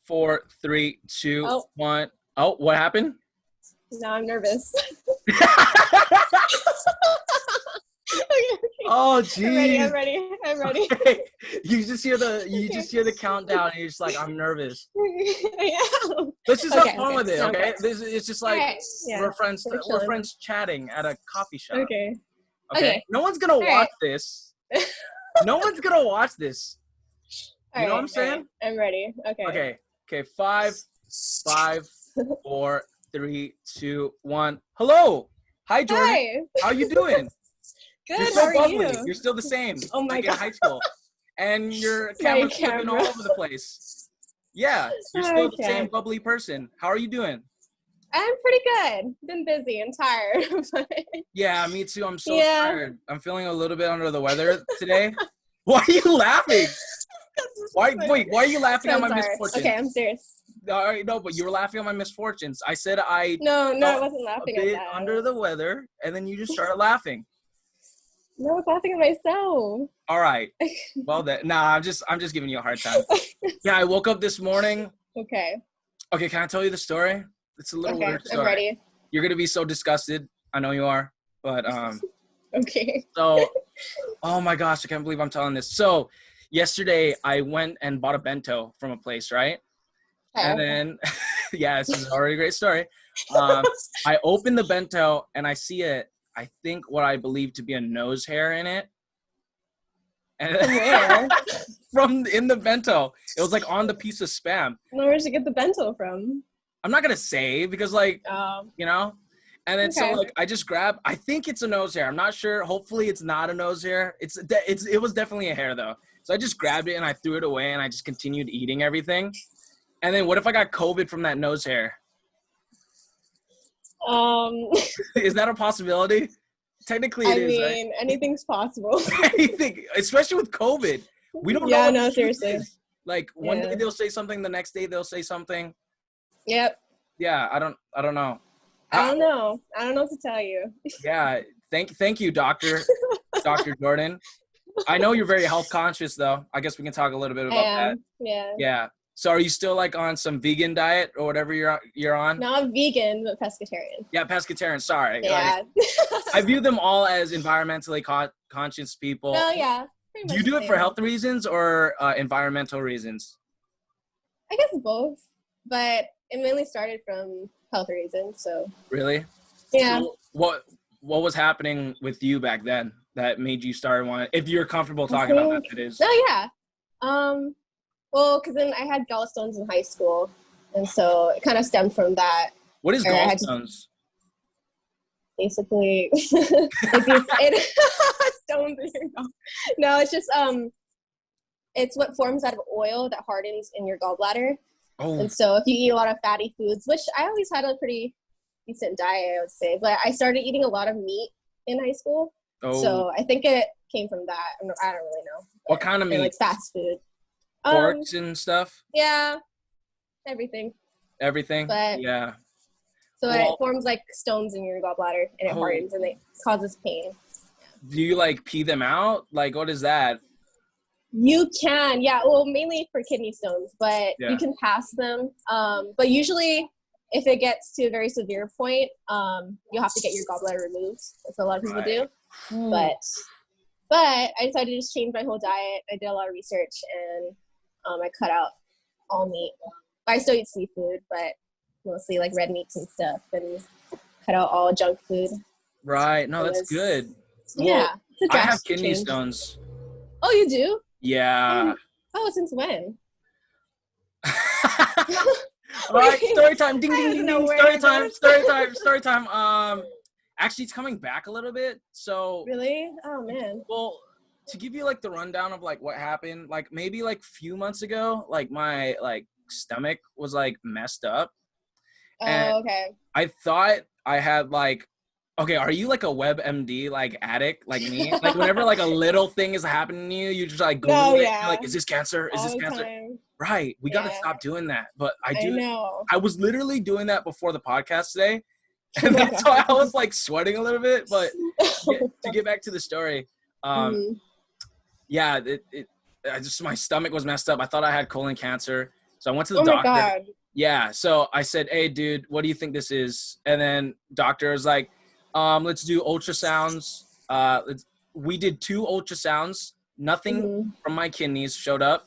4, 3, 2, Oh. 1. Oh, what happened? No, I'm nervous. Oh, I'm geez. ready. Okay. You just hear the countdown, and you're just like, I'm nervous. I am. Let's just have fun with it, okay? Okay. It's just like we're friends. We're We're chilling. friends chatting at a coffee shop. Okay. No one's gonna watch this. No one's gonna watch this. You know what I'm saying? Right. I'm ready. Okay. Okay. 5, 4, 3, 2, 1. Hello. Hi, Jordan. Hi. How you doing? Good. You're so How are bubbly. you? You're still the same. Oh my like God. in high school. And your camera's flipping all over the place. Yeah, you're still the same bubbly person. How are you doing? I'm pretty good. Been busy and tired. Yeah, me too. I'm so tired. I'm feeling a little bit under the weather today. Why are you laughing? Why are you laughing at my misfortunes? Okay, I'm serious. All right, no, but you were laughing at my misfortunes. I said No, I wasn't laughing at that. Under the weather, and then you just started laughing. No, I was laughing at myself. All right. Well, I'm just giving you a hard time. Yeah, I woke up this morning. Okay. Okay, can I tell you the story? It's a little weird story. I'm ready. You're gonna be so disgusted. I know you are, but Okay. So, oh my gosh, I can't believe I'm telling this. So, yesterday I went and bought a bento from a place, right? Okay. And then, yeah, this is already a great story. I opened the bento and I see I think what I believe to be a nose hair in it. And where? From in the bento. It was like on the piece of Spam. Where'd you get the bento from? I'm not gonna say because you know. And then so I just grabbed. I think it's a nose hair. I'm not sure. Hopefully it's not a nose hair. It was definitely a hair though. So I just grabbed it and I threw it away and I just continued eating everything. And then what if I got COVID from that nose hair? Is that a possibility? Technically it is, right? Anything's possible. Anything, especially with COVID. We don't know. Yeah, what no, the truth seriously. is. Like one day they'll say something, the next day they'll say something. Yep. Yeah, I don't know. I don't know what to tell you. Yeah, thank you, Dr. Jordan. I know you're very health conscious though. I guess we can talk a little bit about that. Yeah. Yeah. So are you still like on some vegan diet or whatever you're on? Not vegan, but pescatarian. Yeah, pescatarian. Sorry. Yeah. I view them all as environmentally conscious people. Oh yeah. Do you do it for health reasons or environmental reasons? I guess both, but it mainly started from health reasons. So. Really? Yeah. So what was happening with you back then that made you start wanting? If you're comfortable talking about that is. Oh yeah. Well, because then I had gallstones in high school, and so it kind of stemmed from that. What is gallstones? Basically, stones in your gall. No, it's just it's what forms out of oil that hardens in your gallbladder. Oh. And so if you eat a lot of fatty foods, which I always had a pretty decent diet, I would say, but I started eating a lot of meat in high school. Oh. So I think it came from that. I don't really know. What kind of meat? Like fast food. Porks and stuff? Yeah. Everything. Everything? But, yeah. So it forms like stones in your gallbladder and it hardens and it causes pain. Do you like pee them out? Like what is that? You can, yeah. Well, mainly for kidney stones, but you can pass them. But usually if it gets to a very severe point, you'll have to get your gallbladder removed. That's what a lot of people do. But I decided to just change my whole diet. I did a lot of research and I cut out all meat. I still eat seafood, but mostly like red meats and stuff, and cut out all junk food. Right. No, that's good. Yeah. Well, I have kidney stones. Oh, you do? Yeah. Oh, since when? All right, story time. Ding, ding, ding, ding. Story time. Actually, it's coming back a little bit. So. Really? Oh, man. Well, to give you like the rundown of like what happened, like maybe like a few months ago, like my like stomach was like messed up. Oh, okay. I thought I had like, okay, are you like a WebMD like addict like me? Like whenever like a little thing is happening to you, you just like Google it. You're like, is this cancer? Is this cancer? Right. We got to stop doing that. But I know. I was literally doing that before the podcast today. And that's why I was like sweating a little bit. But to get back to the story, yeah, my stomach was messed up. I thought I had colon cancer. So I went to the doctor. Oh my God. Yeah. So I said, hey, dude, what do you think this is? And then doctor was like, let's do ultrasounds. We did 2 ultrasounds. Nothing from my kidneys showed up.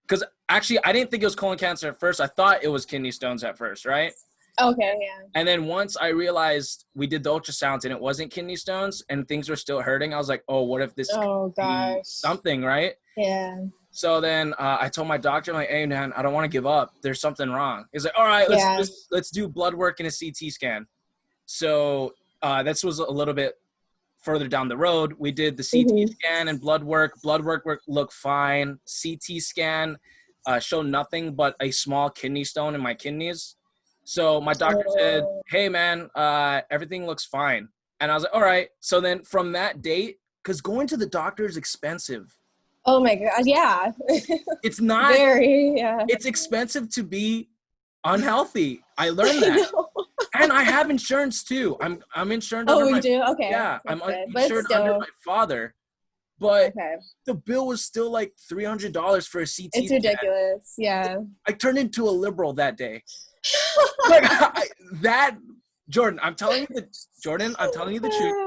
Because actually, I didn't think it was colon cancer at first. I thought it was kidney stones at first, right? Okay, yeah. And then once I realized we did the ultrasounds and it wasn't kidney stones and things were still hurting, I was like, oh, what if this could be something, right? Yeah. So then I told my doctor, I'm like, hey, man, I don't want to give up. There's something wrong. He's like, all right, let's do blood work and a CT scan. So this was a little bit further down the road. We did the CT scan and blood work. Blood work looked fine. CT scan showed nothing but a small kidney stone in my kidneys. So my doctor said, hey, man, everything looks fine. And I was like, all right. So then from that date, because going to the doctor is expensive. Oh, my God. Yeah. It's not. It's expensive to be unhealthy. I learned that. And I have insurance, too. I'm insured. Oh, you do? Okay. Yeah. I'm insured under my father. But the bill was still like $300 for a CT. It's ridiculous. Yeah. I turned into a liberal that day. Jordan, I'm telling you the truth.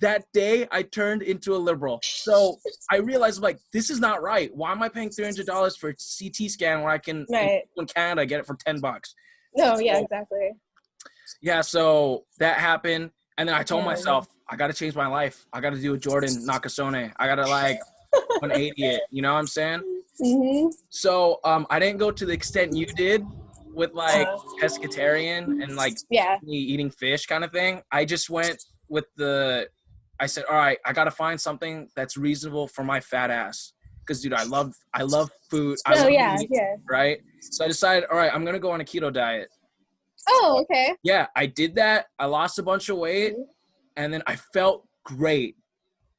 That day I turned into a liberal. So I realized, like, this is not right. Why am I paying $300 for a CT scan where I can in Canada get it for $10? No, yeah, exactly. Yeah, so that happened, and then I told myself, I got to change my life. I got to do a Jordan Nakasone. I got to, like, 180 it. You know what I'm saying? Mm-hmm. So I didn't go to the extent you did with, like, pescatarian and, like, eating fish kind of thing. I just went with I said, all right, I got to find something that's reasonable for my fat ass. Because, dude, I love food. I love meat, right? So I decided, all right, I'm going to go on a keto diet. Oh, okay. Yeah, I did that. I lost a bunch of weight, and then I felt great.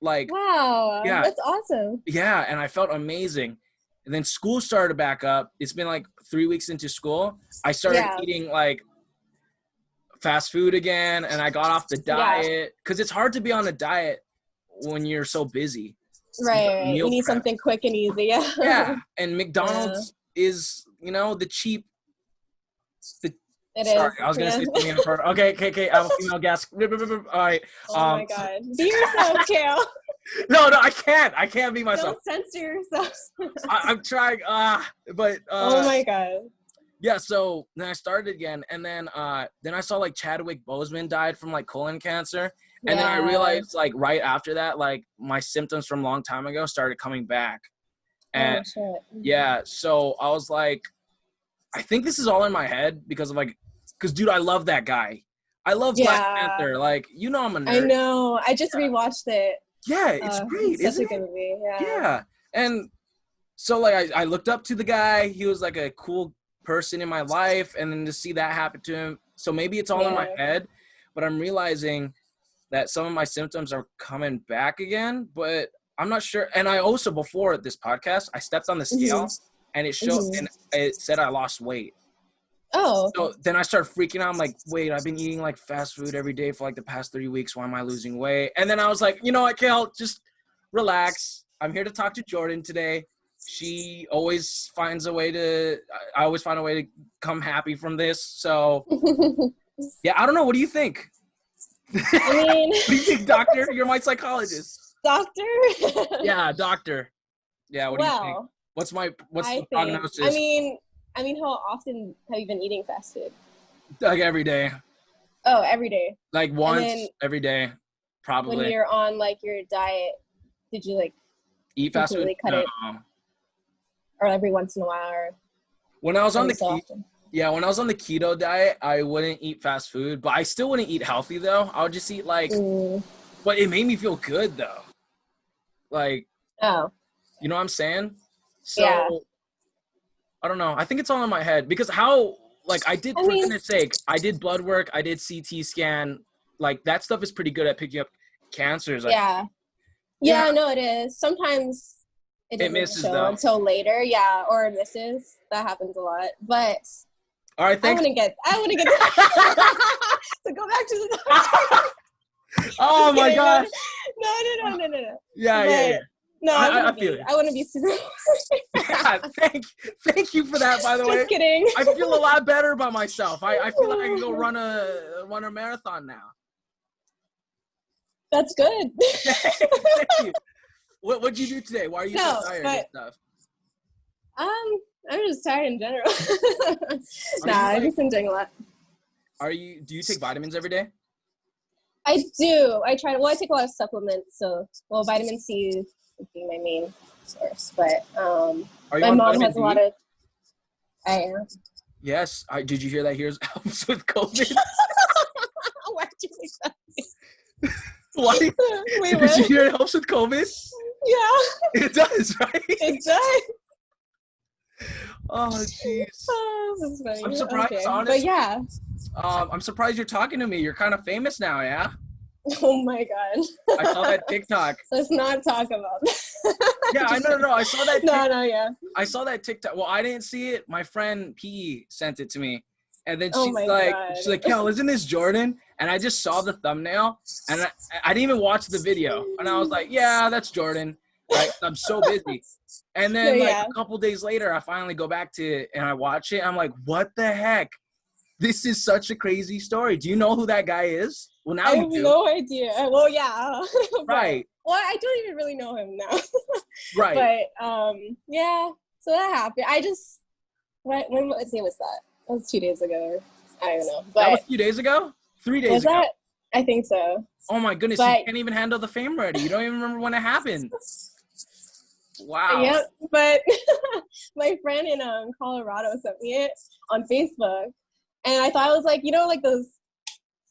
Like, wow, that's awesome. Yeah, and I felt amazing. And then school started back up. It's been like 3 weeks into school. I started eating like fast food again, and I got off the diet because it's hard to be on a diet when you're so busy. Right. You need something quick and easy. Yeah, and McDonald's is, the cheap. Sorry, I was gonna say something inappropriate. Okay. I'm a female gas. All right. Oh my God. Be yourself, Cale. No, I can't. I can't be myself. Don't censor yourself. I'm trying. But. Oh my God. Yeah. So then I started again, and then I saw like Chadwick Boseman died from like colon cancer, and then I realized like right after that, like my symptoms from a long time ago started coming back, and so I was like, I think this is all in my head because dude, I love that guy. I love Black Panther. Like, I'm a nerd. I know. I just rewatched it. Yeah, it's great. It's such a good movie. Yeah. And so like I looked up to the guy. He was like a cool person in my life, and then to see that happen to him. So maybe it's all in my head, but I'm realizing that some of my symptoms are coming back again, but I'm not sure. And I also, before this podcast, I stepped on the scale. And it showed, and it said I lost weight. Oh. So then I started freaking out. I'm like, wait, I've been eating like fast food every day for like the past 3 weeks. Why am I losing weight? And then I was like, you know what, Cale, just relax. I'm here to talk to Jordan today. She always finds a way I always find a way to come happy from this. So, yeah, I don't know. What do you think? I mean, what do you think, doctor? You're my psychologist. Doctor? Yeah, doctor. Yeah, what do you think? What's the prognosis? I mean, how often have you been eating fast food? Like every day. Oh, every day. Like once every day, probably. When you're on like your diet, did you like eat fast food? Cut it? Or every once in a while? Or when I was on the keto diet, I wouldn't eat fast food, but I still wouldn't eat healthy though. I would just eat like, but it made me feel good though. Like, you know what I'm saying? So, I don't know. I think it's all in my head because I did, for goodness sake, I did blood work. I did CT scan. Like, that stuff is pretty good at picking up cancers. Yeah, no, it is. Sometimes it misses show though until later. Yeah, or it misses. That happens a lot. But all right, thanks. I want to get so go back to the oh my gosh. No. Yeah. No, I feel it. I want to be super. Yeah, thank you for that. By the way, just kidding. I feel a lot better about myself. I feel like I can go run a marathon now. That's good. Thank you. What'd you do today? Why are you so tired and stuff? I'm just tired in general. I've just been doing a lot. Do you take vitamins every day? I do. I try. Well, I take a lot of supplements. So, vitamin C would be my main source. But my mom has a lot of. I am. Yes. Did you hear that? Here's helps with COVID. Why'd you make that? Why? Wait, did you hear it helps with COVID? Yeah. It does, right? It does. Oh, jeez. Oh, that's funny. I'm surprised, honestly. But yeah. I'm surprised you're talking to me. You're kind of famous now, yeah? Oh my God. I saw that TikTok. Let's not talk about that. Yeah, no. I saw that. Yeah. I saw that TikTok. Well, I didn't see it. My friend P sent it to me. And then she's like, Cale, isn't this Jordan? And I just saw the thumbnail and I didn't even watch the video. And I was like, yeah, that's Jordan. Like, I'm so busy. And then a couple days later, I finally go back to it and I watch it. I'm like, what the heck? This is such a crazy story. Do you know who that guy is? Well, now you do. I have no idea. Well, yeah. Right. Well, I don't even really know him now. Right. But, yeah. So that happened. What day was that? That was 2 days ago. I don't know. But that was 2 days ago? 3 days ago? Was that? I think so. Oh, my goodness. You can't even handle the fame already. You don't even remember when it happened. Wow. Yeah, but my friend in Colorado sent me it on Facebook. And I thought it was like, like those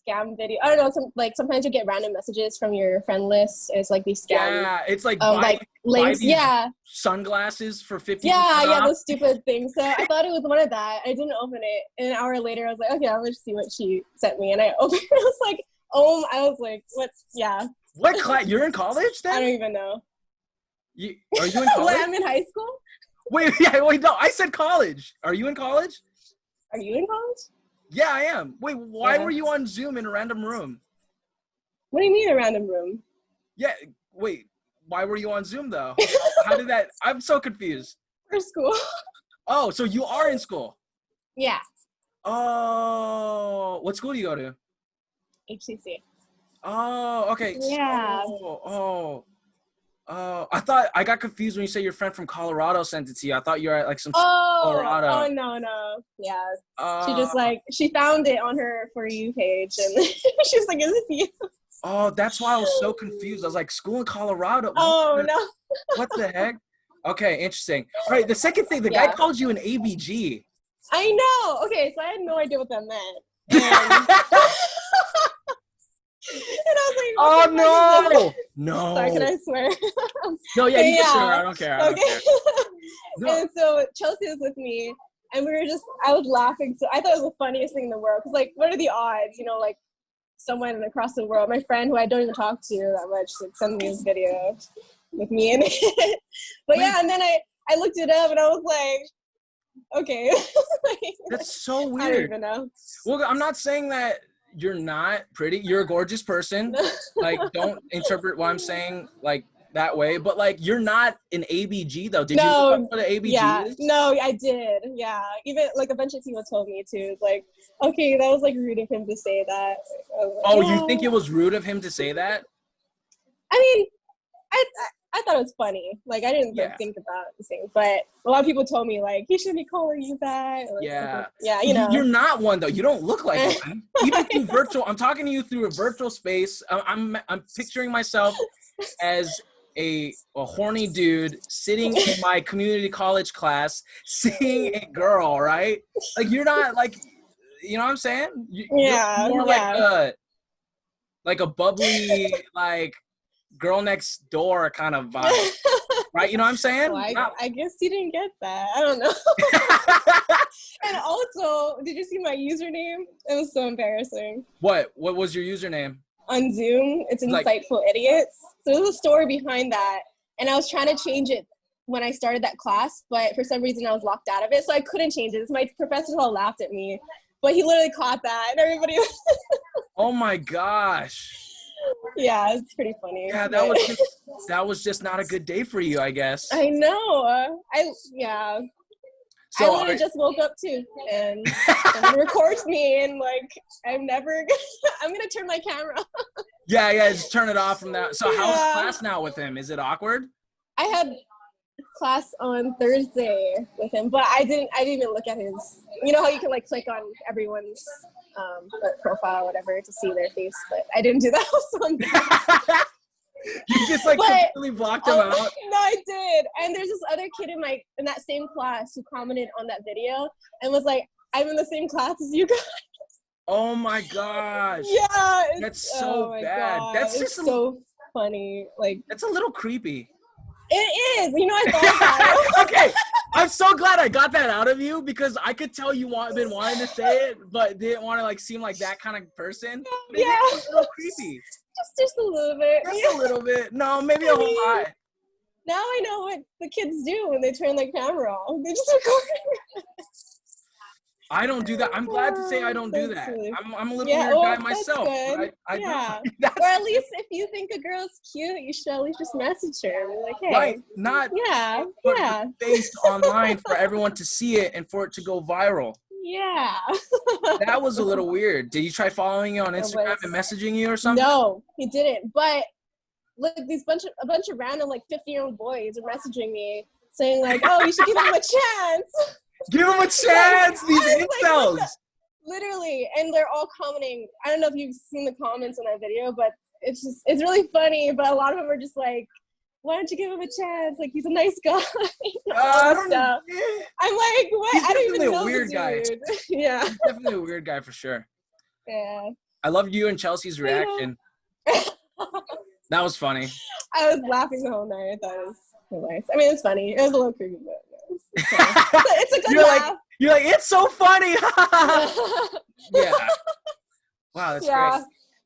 scam videos. I don't know. Sometimes you get random messages from your friend list. It's like these scam. Yeah, it's like links. Yeah. Sunglasses for 50%. Yeah, those stupid things. So I thought it was one of that. I didn't open it. And an hour later, I was like, okay, I'm going to see what she sent me. And I opened it. I was like, what's, yeah. What class? You're in college then? I don't even know. Are you in college? What, I'm in high school? Wait, no, I said college. Are you in college? Are you in college? Yeah, I am. Wait, why were you on Zoom in a random room? What do you mean a random room? Yeah, wait, why were you on Zoom though? How did that? I'm so confused. For school. Oh, so you are in school? Yeah. Oh, what school do you go to? HCC. Oh, okay. Yeah. I thought I got confused when you say your friend from Colorado sent it to you. I thought you were at some Colorado. Oh, no. Yeah. She found it on her For You page and she was like, is this you? Oh, that's why I was so confused. I was like, school in Colorado? Oh, no. What the heck? Okay, interesting. All right, the second thing, the guy called you an ABG. I know. Okay, so I had no idea what that meant. And I was like, oh, no. Sorry, can I swear? No, yeah, you can swear. I don't care. Okay. No. And so Chelsea was with me, and I was laughing. So I thought it was the funniest thing in the world. Because, what are the odds, someone across the world, my friend who I don't even talk to that much, send me this video with me in it. But yeah, and then I looked it up, and I was like, okay. That's so weird. I don't even know. Well, I'm not saying that you're not pretty. You're a gorgeous person. Don't interpret what I'm saying that way. But you're not an ABG though. Did you look up what an ABG is? No, I did. Yeah. Even a bunch of people told me to. Okay, that was rude of him to say that. You think it was rude of him to say that? I mean, I thought it was funny. I didn't think about the thing, but a lot of people told me he shouldn't be calling you that. Yeah. Yeah, You're not one though. You don't look like one. Even through virtual. I'm talking to you through a virtual space. I'm picturing myself as a horny dude sitting in my community college class, seeing a girl. Right? You're not you know what I'm saying? Yeah. You're more like a bubbly girl next door kind of vibe, right? You know what I'm saying? Well, I guess you didn't get that. I don't know. And also, did you see my username? It was so embarrassing. What was your username? On Zoom, it's Insightful Idiots. So there's a story behind that. And I was trying to change it when I started that class, but for some reason I was locked out of it. So I couldn't change it. My professor all laughed at me, but he literally caught that and everybody. Oh my gosh. Yeah, it's pretty funny. Yeah, that was just not a good day for you, I guess. I know. So I literally just woke up too, and someone records me, and like I'm gonna turn my camera off. Yeah, just turn it off from that. So how's class now with him? Is it awkward? I had class on Thursday with him, but I didn't even look at his. You know how you can like click on everyone's profile or whatever to see their face, but I didn't do that on Sunday. You just like completely blocked him out. No, I did. And there's this other kid in that same class who commented on that video and was like, "I'm in the same class as you guys." Oh my gosh. Yeah. That's so bad. God. That's just so funny. Like, that's a little creepy. It is. You know, I thought about it. Okay. I'm so glad I got that out of you because I could tell you been wanting to say it, but didn't want to like seem like that kind of person. Maybe it's a little creepy. Just a little bit. Just a little bit. No, maybe a whole lot. Now I know what the kids do when they turn their camera off. They just record. I don't do that. I'm glad to say I don't do that. I'm a little weird guy myself. I don't. Or at least if you think a girl's cute, you should at least just message her and be like, hey. Right. Not put her face online for everyone to see it and for it to go viral. Yeah. That was a little weird. Did he try following you on Instagram and messaging you or something? No, he didn't. But look, a bunch of random like 50-year-old boys are messaging me saying like, "Oh, you should give him a chance." Give him a chance. These incels. Like, literally, and they're all commenting. I don't know if you've seen the comments on that video, but it's really funny. But a lot of them are just like, "Why don't you give him a chance? Like, he's a nice guy." I don't know. I'm like, what? He's I don't even know. Definitely a weird guy. Yeah. He's definitely a weird guy for sure. Yeah. I loved you and Chelsea's reaction. That was funny. I was laughing the whole night. I thought it was hilarious. I mean, it's funny. It was a little creepy, but it's a good laugh. You're like, it's so funny. Yeah. Wow, that's great.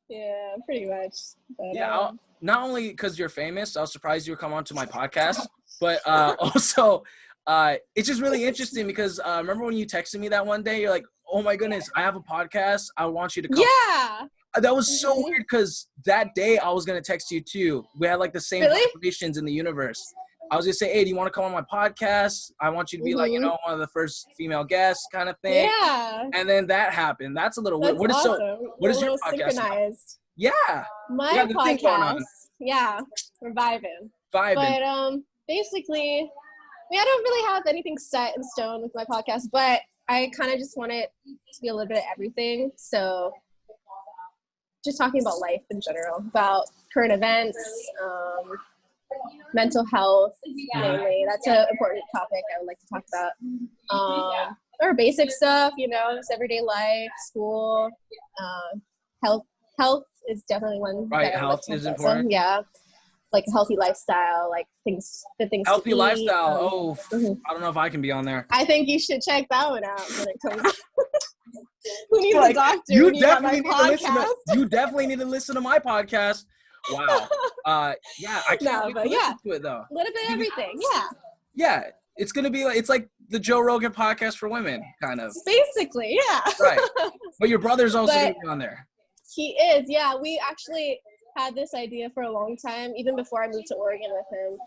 Yeah, pretty much. But, yeah, not only because you're famous, I was surprised you would come on to my podcast, but also it's just really interesting because remember when you texted me that one day? You're like, oh my goodness, I have a podcast. I want you to come. Yeah. That was so weird because that day I was going to text you too. We had like the same vibrations in the universe. I was going to say, hey, do you want to come on my podcast? I want you to be like, you know, one of the first female guests kind of thing. Yeah. And then that happened. That's a little weird. What is your podcast? Synchronized. Yeah. My podcast. Yeah. We're vibing. But basically, I don't really have anything set in stone with my podcast, but I kind of just want it to be a little bit of everything. So just talking about life in general, about current events, mental health, mainly. That's an important topic I would like to talk about. Or basic stuff, you know, just everyday life, school, health is definitely one. Right, health is important. Yeah, like a healthy lifestyle, like good things. Healthy to eat. Lifestyle. I don't know if I can be on there. I think you should check that one out when it comes. Who needs a doctor? You definitely need to listen to my podcast. Wow. Yeah, I can't wait to listen to it though. A little bit of everything. Yeah. Yeah, it's gonna be like the Joe Rogan podcast for women, kind of. Basically, yeah. Right. But your brother's also gonna be on there. He is. Yeah, we actually had this idea for a long time, even before I moved to Oregon with him,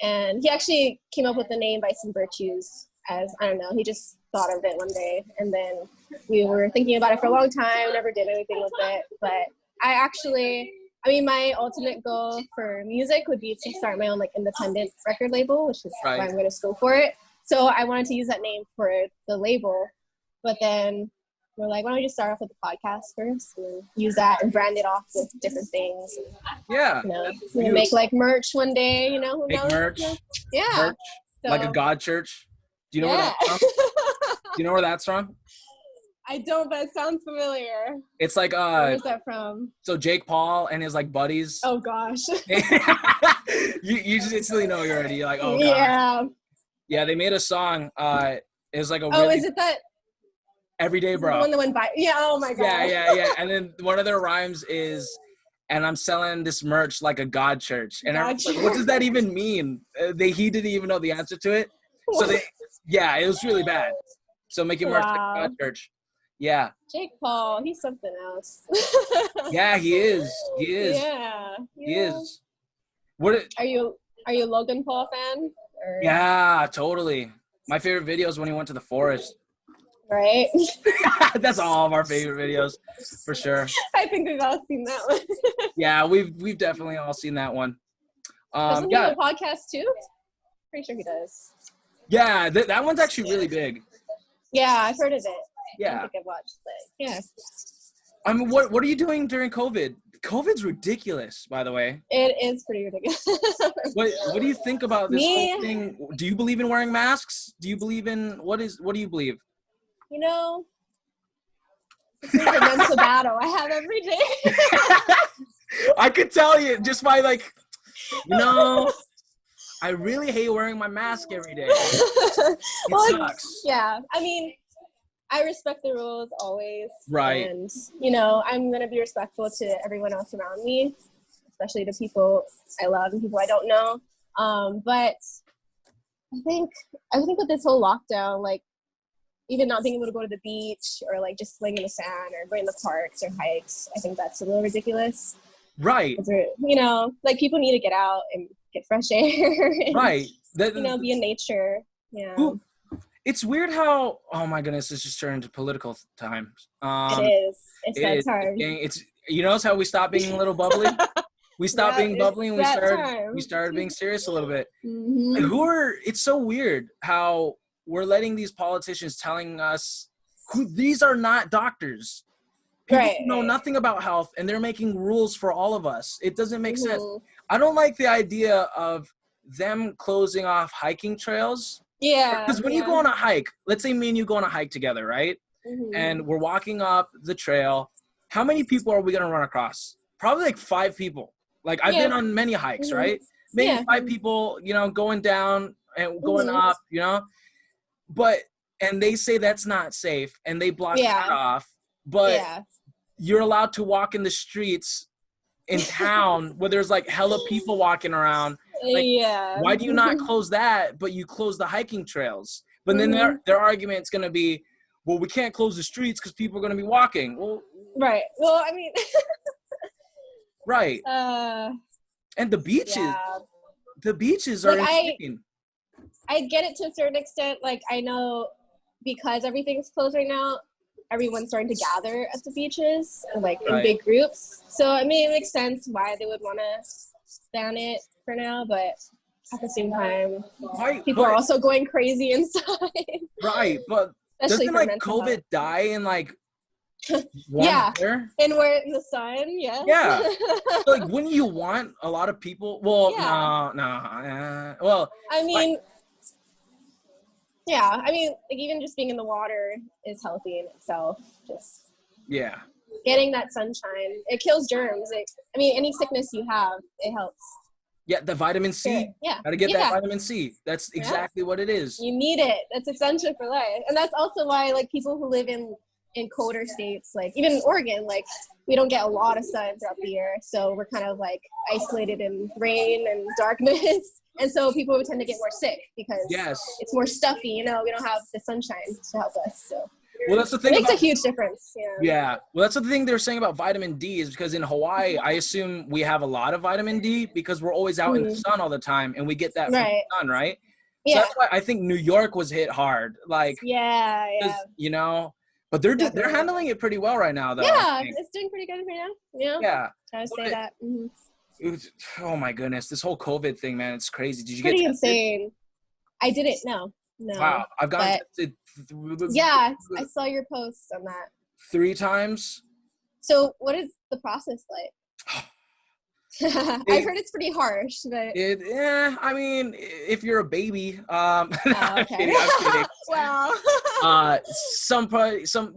and he actually came up with the name Vice and Virtues. As I don't know, he just thought of it one day, and then we were thinking about it for a long time, never did anything with it. But my ultimate goal for music would be to start my own like independent record label, which is why I'm going to go for it. So I wanted to use that name for the label, but then we're like, why don't we just start off with the podcast first and use that and brand it off with different things. Yeah. You know, we'll make like merch one day, you know. Make merch. Yeah. Merch. So, like a God church. Do you know where that's from? Do you know where that's from? I don't, but it sounds familiar. It's like where is that from? So Jake Paul and his like buddies. Oh gosh. you just instantly know already. You're like, oh god. Yeah, they made a song. It was like a is it that Everyday Bro? The one that went by. Yeah, oh my god. Yeah. And then one of their rhymes is, and I'm selling this merch like a God church. And I was like, what does that even mean? He didn't even know the answer to it. So it was really bad. So making merch like a God church. Yeah. Jake Paul, he's something else. Yeah, he is. Yeah. He is. Are you a Logan Paul fan? Or? Yeah, totally. My favorite video is when he went to the forest. Right. That's all of our favorite videos, for sure. I think we've all seen that one. Yeah, we've definitely all seen that one. Doesn't he have a podcast too? Pretty sure he does. Yeah, that one's actually really big. Yeah, I've heard of it. Yeah. I don't think I've watched it. Yeah. I mean, what are you doing during COVID? COVID's ridiculous, by the way. It is pretty ridiculous. What do you think about this whole thing? Do you believe in wearing masks? Do you believe in what do you believe? You know, this is a mental battle I have every day. I could tell you just by I really hate wearing my mask every day. It sucks. Yeah, I mean, I respect the rules always. Right. And, I'm going to be respectful to everyone else around me, especially the people I love and people I don't know. But I think with this whole lockdown, like, even not being able to go to the beach or, like, just playing in the sand or going to the parks or hikes, I think that's a little ridiculous. Right. Like, people need to get out and get fresh air. And, right. Be in nature. Yeah. Ooh. It's weird how, oh my goodness, this just turned into political times. It is. It's that time. You notice how we stopped being a little bubbly? We stopped being bubbly and we started being serious a little bit. Mm-hmm. It's so weird how we're letting these politicians telling us these are not doctors. People know nothing about health and they're making rules for all of us. It doesn't make sense. I don't like the idea of them closing off hiking trails. Yeah. Because when you go on a hike, let's say me and you go on a hike together, right? Mm-hmm. And we're walking up the trail. How many people are we going to run across? Probably like 5 people. Like I've been on many hikes, right? Maybe 5 people, going down and going up, and they say that's not safe and they block that off. But you're allowed to walk in the streets in town where there's like hella people walking around. Like, why do you not close that, but you close the hiking trails? But then their argument's going to be, well, we can't close the streets because people are going to be walking. Well, right. Well, I mean. right. And the beaches are insane. I get it to a certain extent. Like, I know because everything's closed right now, everyone's starting to gather at the beaches, like in big groups. So, I mean, it makes sense why they would want to ban it for now, but at the same time, people are also going crazy inside. Right, but especially doesn't COVID health. Die in like warm weather? And we're in the sun, yeah. Yeah. So, like, wouldn't you want a lot of people? Well, no. Well, I mean, like even just being in the water is healthy in itself. Just getting that sunshine, it kills germs. Any sickness you have, it helps. Yeah, the vitamin C. Yeah. Gotta get that vitamin C. That's exactly what it is. You need it. That's essential for life. And that's also why, like, people who live in colder states, like even in Oregon, like we don't get a lot of sun throughout the year. So we're kind of like isolated in rain and darkness. And so people would tend to get more sick because it's more stuffy, we don't have the sunshine to help us. So well, that's the thing. It makes a huge difference. Yeah. Well, that's the thing they were saying about vitamin D is because in Hawaii, I assume we have a lot of vitamin D because we're always out in the sun all the time and we get that from the sun, right? So that's why I think New York was hit hard. Like, but they're handling it pretty well right now, though. Yeah, it's doing pretty good right now. Yeah. I would say that. Mm-hmm. Oh my goodness, this whole COVID thing, man, it's crazy. Did you pretty get tested? Insane. I didn't. No. Wow, I've gotten tested. Yeah, I saw your post on that. 3 times. So, what is the process like? I've heard it's pretty harsh, but I mean, if you're a baby, I'm kidding. Well, some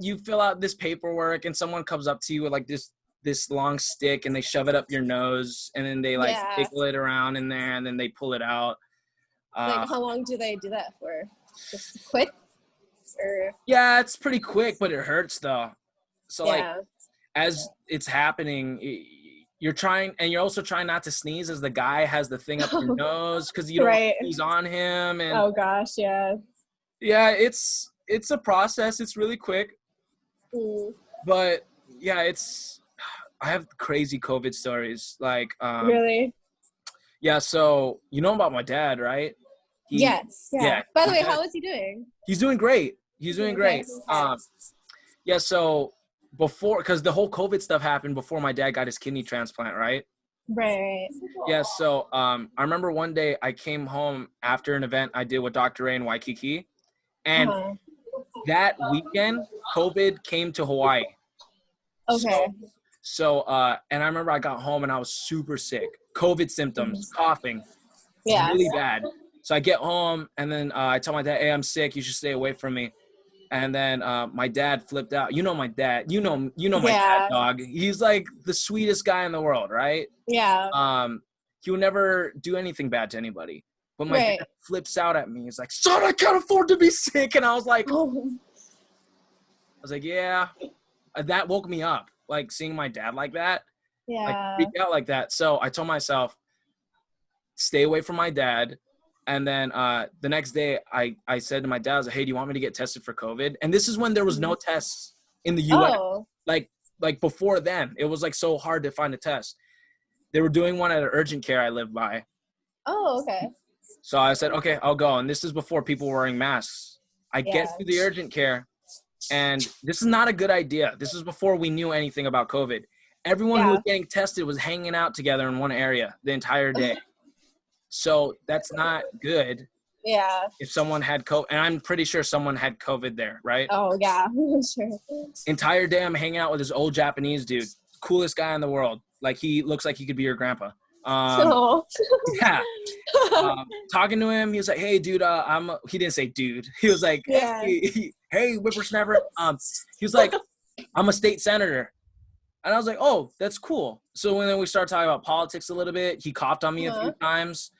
you fill out this paperwork and someone comes up to you with like this long stick and they shove it up your nose and then they like tickle it around in there and then they pull it out. Like, how long do they do that for? Just quick? Or? Yeah, it's pretty quick, but it hurts though. So like, as it's happening, you're also trying not to sneeze as the guy has the thing up your nose because you don't sneeze on him. And oh gosh, yeah. Yeah, it's a process. It's really quick. But yeah, I have crazy COVID stories. Like, really? Yeah. So you know about my dad, right? Yes. Yeah. By the way, how is he doing? He's doing great. He's doing great. Yeah. So because the whole COVID stuff happened before my dad got his kidney transplant, right? Right. Yeah. So I remember one day I came home after an event I did with Dr. Ray in Waikiki, and that weekend COVID came to Hawaii. Okay. So and I remember I got home and I was super sick, COVID symptoms, coughing, really bad. So I get home and then I tell my dad, "Hey, I'm sick. You should stay away from me." And then my dad flipped out. You know my dad. You know my dad, dog. He's like the sweetest guy in the world, right? Yeah. He would never do anything bad to anybody. But my dad flips out at me. He's like, "Son, I can't afford to be sick." And I was like, yeah. That woke me up. Like seeing my dad like that. Yeah. Like freak out like that. So I told myself, stay away from my dad. And then the next day, I said to my dad, I was like, "Hey, do you want me to get tested for COVID?" And this is when there was no tests in the U.S. Like before then, it was like so hard to find a test. They were doing one at an urgent care I live by. Oh, okay. So I said, "Okay, I'll go." And this is before people were wearing masks. I get to the urgent care, and this is not a good idea. This is before we knew anything about COVID. Everyone who was getting tested was hanging out together in one area the entire day. So that's not good. Yeah. If someone had COVID, and I'm pretty sure someone had COVID there, right? Oh, yeah. Sure. Entire day I'm hanging out with this old Japanese dude. Coolest guy in the world. Like he looks like he could be your grandpa. Yeah. Talking to him, he was like, "Hey, dude, he didn't say dude. He was like, hey, whippersnapper. He was like, "I'm a state senator." And I was like, "Oh, that's cool." So when then we started talking about politics a little bit, he coughed on me a few times.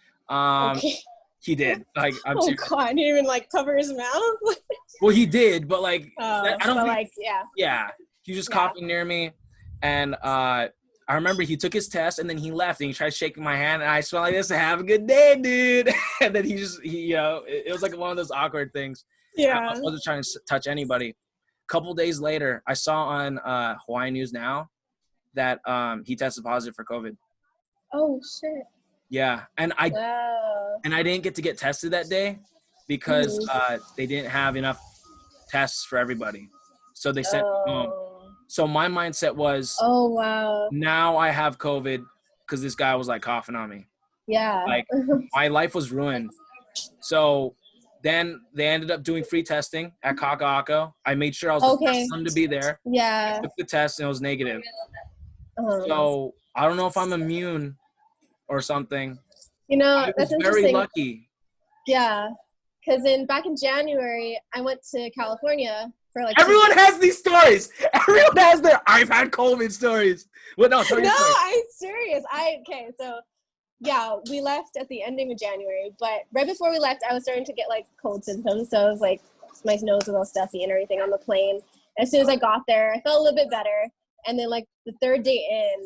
He did. Like, I'm serious. God, he didn't even like cover his mouth. Well, he did, but like, I don't think. Like, Yeah, he was just coughing near me, and I remember he took his test and then he left and he tried shaking my hand and I just went like this, "Have a good day, dude." And then he it was like one of those awkward things. Yeah. I wasn't trying to touch anybody. A couple days later, I saw on Hawaii News Now that he tested positive for COVID. Oh shit. Yeah, and I didn't get to get tested that day because they didn't have enough tests for everybody, so they sent me home. So my mindset was, "Oh wow, now I have COVID because this guy was like coughing on me." Yeah, like my life was ruined. So then they ended up doing free testing at Kaka'ako. I made sure I was the first one to be there. Yeah, I took the test and it was negative. So I don't know if I'm immune or something. You know, that's interesting. Very lucky. Yeah, because back in January, I went to California for like. Everyone has these stories. Everyone has their "I've had COVID" stories. Well, no, tell your story. I'm serious. So yeah, we left at the ending of January, but right before we left, I was starting to get like cold symptoms. So I was like, my nose was all stuffy and everything on the plane. As soon as I got there, I felt a little bit better. And then like the third day in,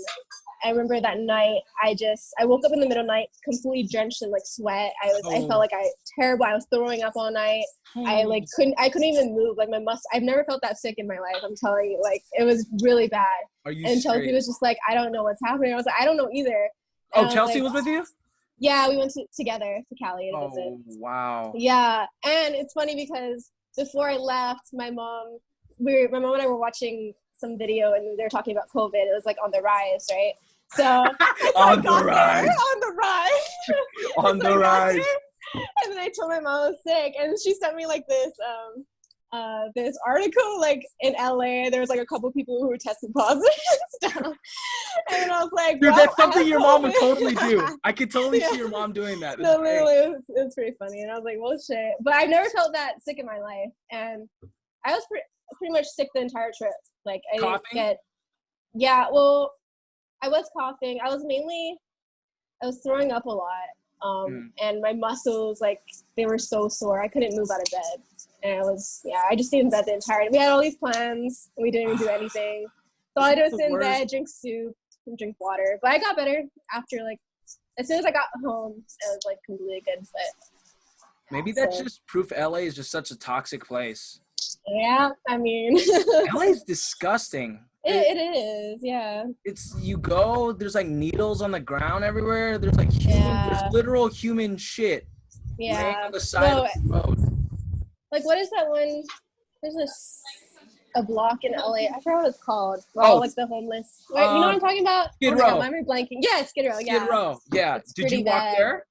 I remember that night, I woke up in the middle of the night, completely drenched in like sweat. I felt like terrible. I was throwing up all night. I couldn't even move. Like I've never felt that sick in my life. I'm telling you, like it was really bad. Are you and Chelsea was just like, "I don't know what's happening." I was like, "I don't know either." And Chelsea was with you? Yeah, we went together to Cali to visit. Oh, wow. Yeah, and it's funny because before I left, my mom and I were watching some video and they were talking about COVID. It was like on the rise, right? So on the rise. And then I told my mom I was sick, and she sent me like this article like in LA. There was like a couple people who were tested positive and stuff. And I was like, dude, that's something your mom would totally do. I could totally see your mom doing that. No, literally, it was pretty funny. And I was like, well, shit. But I've never felt that sick in my life. And I was pretty much sick the entire trip. Like I didn't well, I was coughing. I was throwing up a lot. And my muscles, like, they were so sore. I couldn't move out of bed. And I just stayed in bed the entire day. We had all these plans, and we didn't even do anything. So I just sit in bed, drink soup, and drink water. But I got better after, like, as soon as I got home, it was, like, completely good. But maybe that's just proof LA is just such a toxic place. Yeah, I mean. LA is disgusting. It is, yeah. It's you go. There's like needles on the ground everywhere. There's like there's literal human shit. Laying on the side of the road. Like, what is that one? There's a block in LA. I forgot what it's called. Well, like the homeless. Wait, you know what I'm talking about? Skid Row. Why am I blanking? Yeah, Skid Row. Yeah. Skid Row. Yeah. Did you walk there?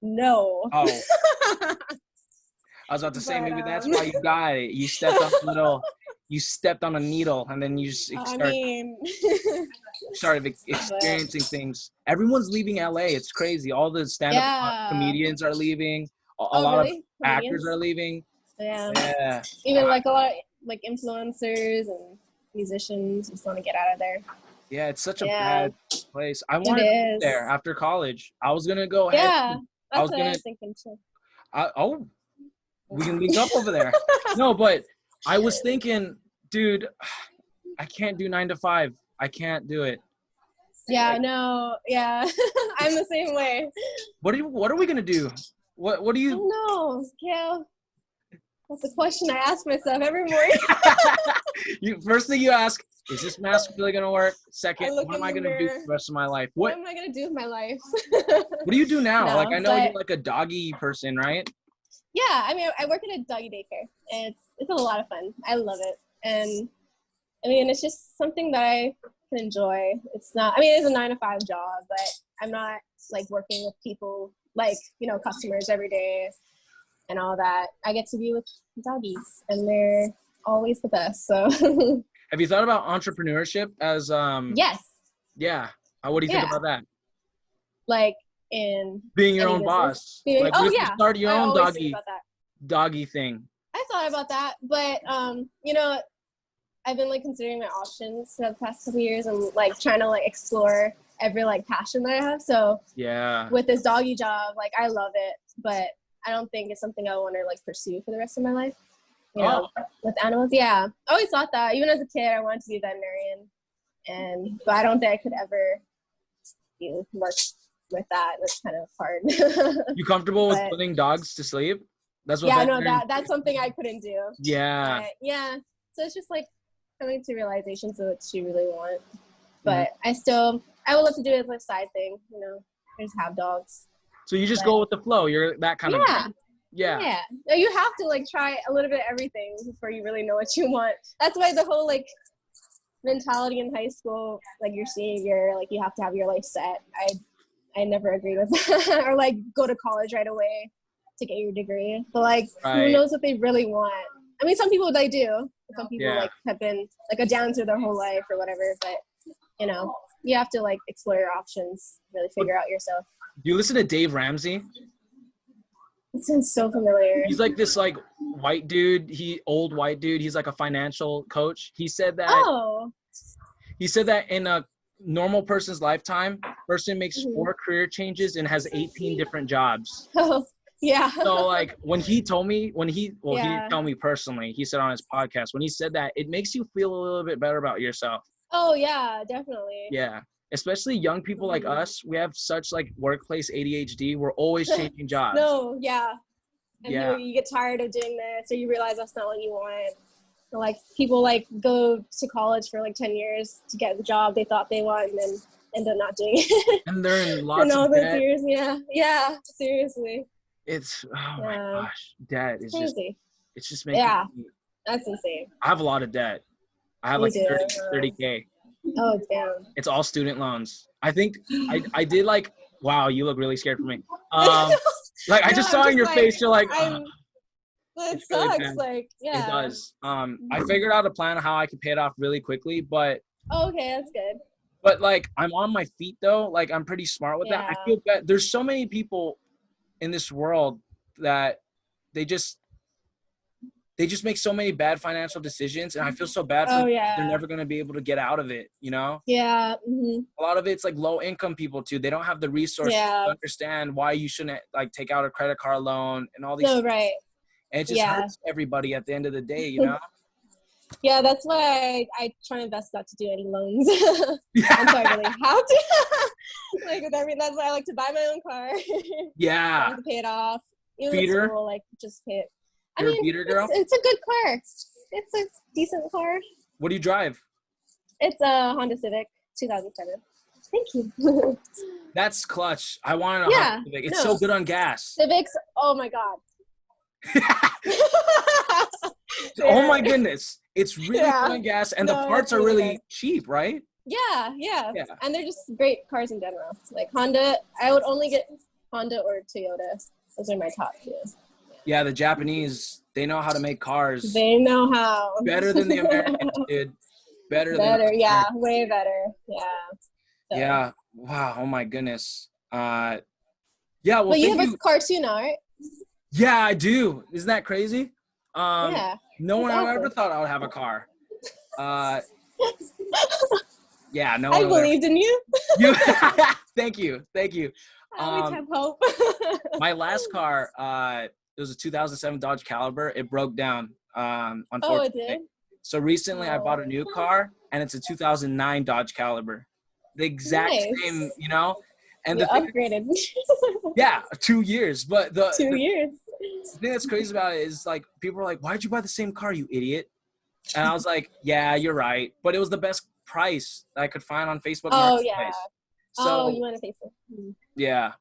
No. Oh. I was about to say maybe that's why you got it. You stepped on a needle and then you just started experiencing things. Everyone's leaving LA. It's crazy. All the stand-up comedians are leaving. A lot of actors are leaving. Yeah. Even like a lot of like influencers and musicians just want to get out of there. Yeah, it's such a bad place. I wanted to be there after college. I was gonna go ahead. Yeah, that's what I was thinking too. We can link up over there. No, but I was thinking, dude, I can't do 9 to 5. I can't do it. Yeah, no, yeah, I'm the same way. What are we gonna do? What do you? I don't know, Kale. That's the question I ask myself every morning. First thing you ask, is this mask really gonna work? Second, what am I gonna do for the rest of my life? What am I gonna do with my life? What do you do now? No, like I know you're like a doggy person, right? Yeah, I mean, I work at a doggy daycare, and it's a lot of fun. I love it, and I mean, it's just something that I can enjoy. It's not. I mean, it's a 9 to 5 job, but I'm not like working with people like customers every day and all that. I get to be with doggies, and they're always the best. So. Have you thought about entrepreneurship as Yes. Yeah. What do you think about that? Like in being your own boss. Start your own doggy thing. I thought about that, but I've been like considering my options for the past couple of years and like trying to like explore every like passion that I have. So with this doggy job, like I love it, but I don't think it's something I want to like pursue for the rest of my life. With animals. Yeah. I always thought that. Even as a kid, I wanted to be a veterinarian, but I don't think I could ever work with that. That's kind of hard. You comfortable with putting dogs to sleep? That's what. Yeah, no, that's something I couldn't do. Yeah. But, yeah. So it's just like coming to realizations of what you really want. But I would love to do it as a side thing. Just have dogs. So you just go with the flow. You're that kind of. Yeah. No, you have to like try a little bit of everything before you really know what you want. That's why the whole like mentality in high school, like your senior year, like you have to have your life set. I never agreed with that. Or like go to college right away to get your degree. But like who knows what they really want? I mean, some people they do. Some people like have been like a dancer their whole life or whatever. But you have to like explore your options, really figure out yourself. Do you listen to Dave Ramsey? It sounds so familiar. He's like this like white dude. Old white dude. He's like a financial coach. He said that. He said that in a normal person's lifetime, person makes 4 career changes and has 18 different jobs. Oh, yeah. So like he didn't tell me personally. He said on his podcast when he said that it makes you feel a little bit better about yourself. Oh yeah, definitely. Yeah. Especially young people like us, we have such like workplace ADHD. We're always changing jobs. No, yeah. And you get tired of doing this, or you realize that's not what you want. Or, like people like go to college for like 10 years to get the job they thought they want, and then end up not doing it. And they're in lots of debt. Years, yeah, seriously. It's my gosh, debt is crazy. It's just making me, that's insane. I have a lot of debt. I have like 30K. Oh, damn. It's all student loans. I think I did like, wow, you look really scared for me. Like I just saw in your face, you're like, it sucks. Really like, yeah. It does. I figured out a plan on how I could pay it off really quickly, but. Oh, okay, that's good. But like, I'm on my feet though. Like I'm pretty smart with that. I feel that there's so many people in this world that they just make so many bad financial decisions, and I feel so bad for them. They're never going to be able to get out of it, Yeah. Mm-hmm. A lot of it's like low income people too. They don't have the resources to understand why you shouldn't like take out a credit card loan and all these things. Right. And it just hurts everybody at the end of the day, Yeah, that's why I try to invest not to do any loans. Until I really have to. Like with everything, that's why I like to buy my own car. Yeah. I have to pay it off. Even Beater? School, like just pay it. You're a beater girl? It's a good car. it's a decent car. What do you drive? It's a Honda Civic 2007. Thank you. That's clutch. I wanted a Honda Civic. It's so good on gas. Civics, oh my God. Oh my goodness. It's really good on gas, and the parts are really cheap, right? Yeah. And they're just great cars in general. Like Honda, I would only get Honda or Toyota. Those are my top two. Yeah, the Japanese, they know how to make cars. They know how. Better than the Americans, dude. Better, yeah, way better. Yeah. So. Yeah. Wow. Oh my goodness. Yeah. Well, but you have a car too now, right? Yeah, I do. Isn't that crazy? Yeah. No one ever thought I would have a car. Yeah. No. I believed in you. Thank you. I always have hope. My last car, it was a 2007 Dodge Caliber. It broke down. Unfortunately. Oh, it did? So recently I bought a new car, and it's a 2009 Dodge Caliber. The exact same, you know? And you upgraded. Yeah, 2 years. But the 2 years. The thing that's crazy about it is, like, people are like, why'd you buy the same car, you idiot? And I was like, yeah, you're right. But it was the best price that I could find on Facebook. Oh, yeah. So, you want to Facebook. Yeah.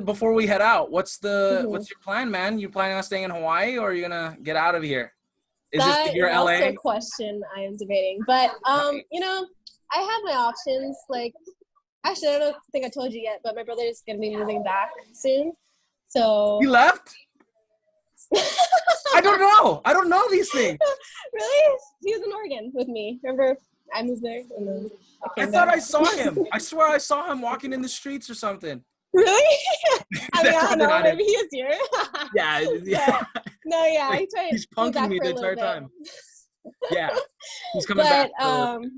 Before we head out, what's your plan, man? You planning on staying in Hawaii, or are you going to get out of here? Is this your LA? That's a question I am debating. But, you know, I have my options. Like, actually, I don't think I told you yet, but my brother is going to be moving back soon. So. He left? I don't know. I don't know these things. Really? He was in Oregon with me. Remember, I moved there. And then I thought I saw him. I swear I saw him walking in the streets or something. Really? I mean, I don't know. Maybe he was here. Yeah. No, yeah. He's punking me the entire time. Yeah. He's coming back.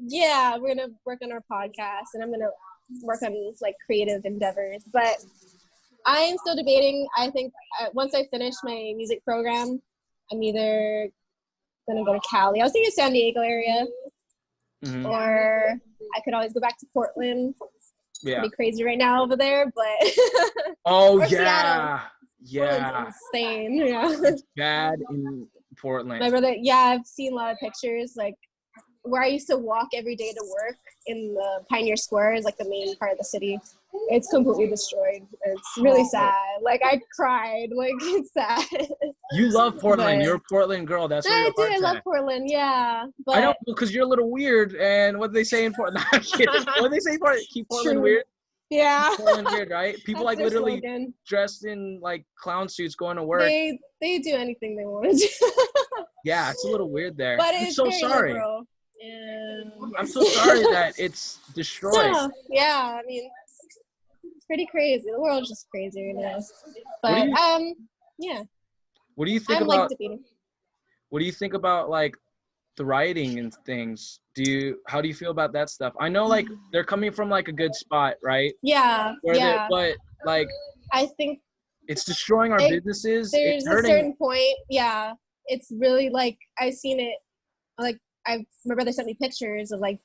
Yeah, we're going to work on our podcast, and I'm going to work on, like, creative endeavors. But I am still debating. I think once I finish my music program, I'm either going to go to Cali. I was thinking San Diego area. Mm-hmm. Or I could always go back to Portland. Yeah. It's pretty crazy right now over there, but oh yeah. Yeah. Portland's insane. Yeah. It's bad in Portland. My brother, I've seen a lot of pictures, like where I used to walk every day to work in the Pioneer Square, is like the main part of the city. It's completely destroyed. It's really sad. Like, I cried. Like, it's sad. You love Portland. You're a Portland girl. That's what you're I love Portland. Yeah. But I know, because you're a little weird. And what do they say in Portland? What do they say in Portland? Keep Portland weird. Yeah. Keep Portland weird, right? People like literally dressed in like clown suits going to work. They do anything they want to do. Yeah, it's a little weird there. But it's so very sorry. liberal. And I'm so sorry that it's destroyed. Yeah, I mean, it's pretty crazy. The world's just crazy right now. But yeah. What do you think about? What do you think about like the rioting and things? How do you feel about that stuff? I know like they're coming from like a good spot, right? Yeah. But like, I think it's destroying our businesses. There's a certain point. Yeah, it's really like I've seen it. Like my brother sent me pictures of like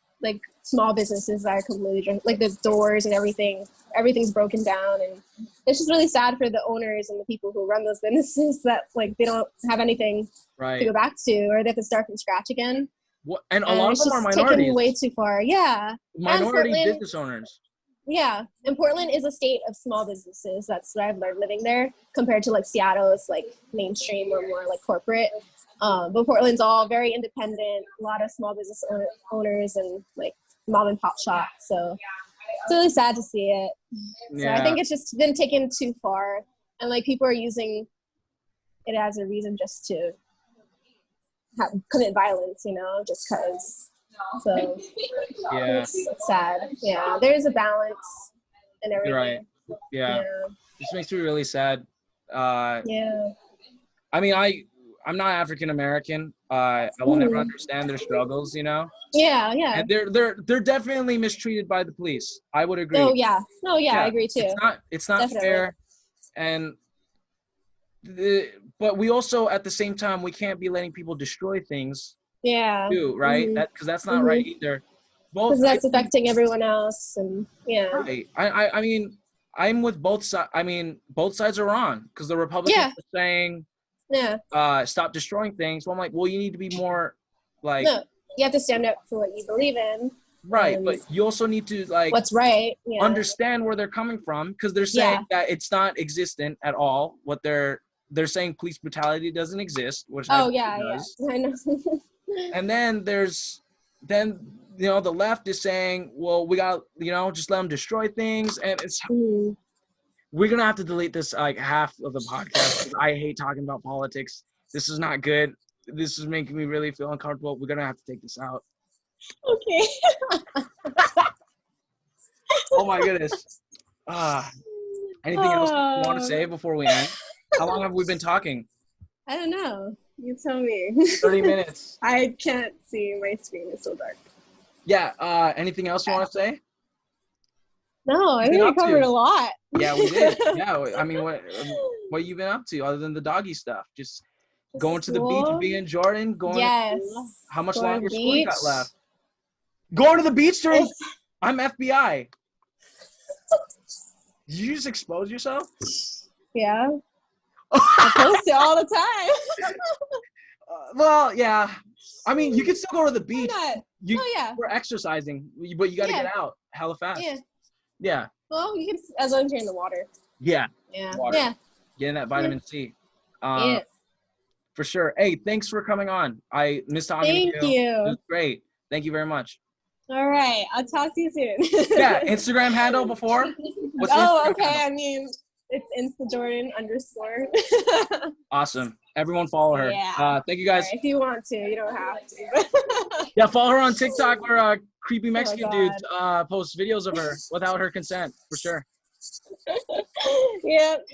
small businesses that are completely like the doors and everything's broken down, and it's just really sad for the owners and the people who run those businesses that like they don't have anything to go back to, or they have to start from scratch again. And a lot of them are minorities. Taken way too far. Yeah, minority business owners. Yeah, and Portland is a state of small businesses. That's what I've learned living there, compared to like Seattle is like mainstream or more like corporate. But Portland's all very independent, a lot of small business owners and like mom and pop shops. So it's really sad to see it. So I think it's just been taken too far, and like people are using it as a reason just to commit violence, you know, just because. So it's sad. Yeah, there's a balance in everything. You're right. Yeah. This makes me really sad. I mean, I'm not African American. I will never understand their struggles, you know. Yeah. And they're definitely mistreated by the police. I would agree. Oh yeah. No, yeah, I agree too. It's not definitely fair, and but we also at the same time we can't be letting people destroy things. Yeah. Too, right? Because that's not right either. Because that's affecting everyone else, and Right. I mean, I'm with both sides. I mean, both sides are wrong, because the Republicans are saying Yeah. Stop destroying things. Well, I'm like, well, you need to be more like. No, you have to stand up for what you believe in. Right, but you also need to like what's right. Yeah. Understand where they're coming from, because they're saying that it's not existent at all. What they're saying, police brutality doesn't exist, which does. I know. And then the left is saying, well, we got just let them destroy things, and it's we're gonna have to delete this like half of the podcast because I hate talking about politics. This is not good. This is making me really feel uncomfortable. We're gonna have to take this out. Okay. Oh my goodness. Anything else you want to say before we end? How long have we been talking? I don't know. You tell me. 30 minutes. I can't see. My screen is so dark. Yeah. Anything else you want to say? No, I think we covered a lot. Yeah, we did. Yeah. I mean, what you been up to other than the doggy stuff? Just going to the beach, being Jordan, going to school. How much longer school you got left? Going to the beach during I'm FBI. Did you just expose yourself? Yeah. I post it all the time. Well, yeah. I mean, you can still go to the beach. We're exercising, but you got to get out hella fast. Yeah. Well, you can, as long as you're in the water. Yeah. Yeah. Water. Yeah. Getting that vitamin C. For sure. Hey, thanks for coming on. I missed talking to you. Thank you. It was great. Thank you very much. All right. I'll talk to you soon. Yeah. Instagram handle before? What's okay. Handle? I mean, it's InstaJordan _. Awesome. Everyone follow her. Yeah. Thank you guys. Right, if you want to, you don't have to. Yeah, follow her on TikTok where creepy Mexican dudes post videos of her without her consent, for sure. Yep.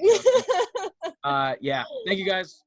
Yeah. Thank you guys.